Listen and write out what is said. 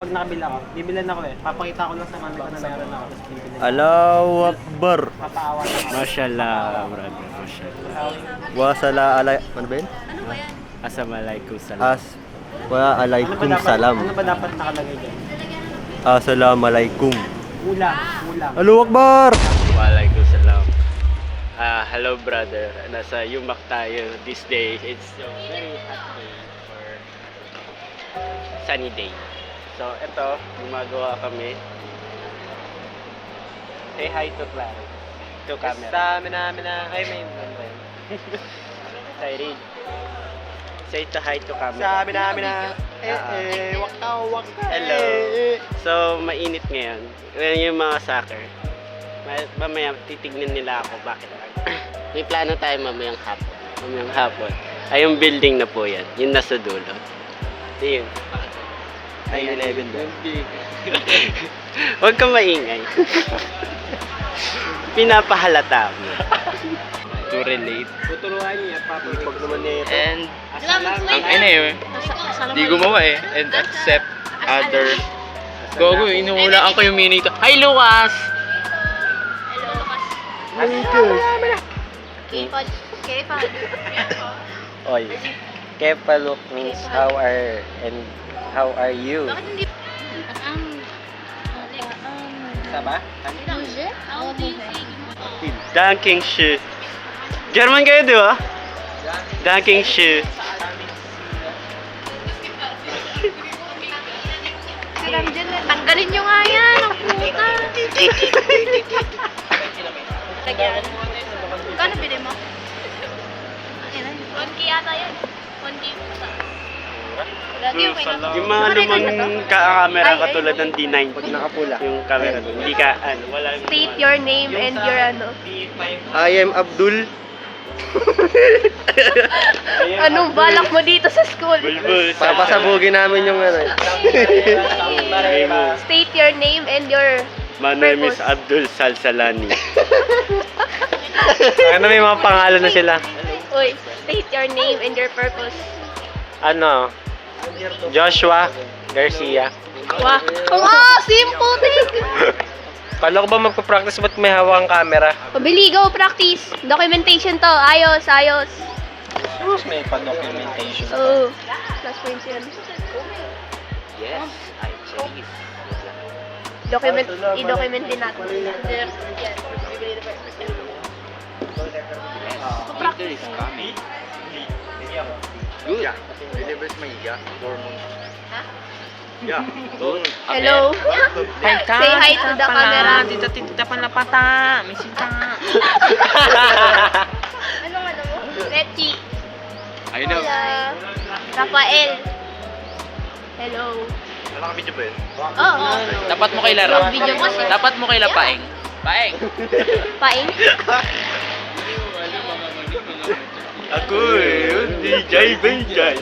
Pag nakabila ako, bibilan ako eh. Papakita ko lang sa mami ko na meron ako. Tapos bibilan. Allahu Akbar. Papaawa na ako. Mashallah, brother. Mashallah. Wasala alay... Ano ba yun? Assalamualaikum salam. Wa alaikum salam. Ano ba dapat nakalagay dyan? Assalamualaikum. Ulam. Ulam. Allahu Akbar. Waalaikum salam. Hello, brother. Nasa Yumak tayo this day. It's a very hot day for sunny day. So, ito, gumagawa kami. Say hi to Clara. To camera. Ay, may Say, say to hi to camera. Sabi namin na, waka. Hello. So, mainit ngayon. Ngayon yung mga soccer. Mamaya titignan nila ako bakit. May plano tayo mamayang hapon. Ay, yung building na po yan. Yung nasa dulo. Ito yun. Ay, 11 doon. Huwag kang maingay. Pinapahalata mo. To relate. Tuturuan niya, Pag naman nito. And ang Ano eh, di gumawa eh. And accept other. Gogo, inuulaan ko yung minute. Hi, Lucas! Oy. Kepa look means how are you? Bakit hindi... Saba? How do you say? Dunking shoe. German kayo, di ba? Dunking shoe. Tanggalin nyo nga yan, ang puta. Lagyan. Kano bili mo? 1K yata yan. 1K mo sa... Lagi yung pinag- Yung mga lumang camera katulad ng D9. Pag nakapula. Yung camera doon. Hindi ka, wala yung... State your name and your ano. I am Abdul. Anong balak mo dito sa school? Bulbul. Papasabugin namin yung ano. State your name and your... My name is Abdul Salsalani. Ano, may mga pangalan na sila. Uy, state your name and your purpose. Ano? Joshua Garcia. Wah, simple thing! Kala ko ba magpa-practice ba't may hawak ang camera? Pabili, go practice. Documentation to. Ayos. Mas may pa-documentation. Oo. Plus points yan. Yes, I cheese. I-document din natin. Peter is coming. Good. Delivers my Hello. Say hi to the camera. Tita panlapata. Misita. Anong ano mo? Retchi. I know. Hola. Rafael. Hello. Nakaka-video ba yun? Oo. Dapat mo kay Lara. Video kasi. Dapat mo kay Lapaeng. Paeng. Paing. Ako eh, DJ Benjay.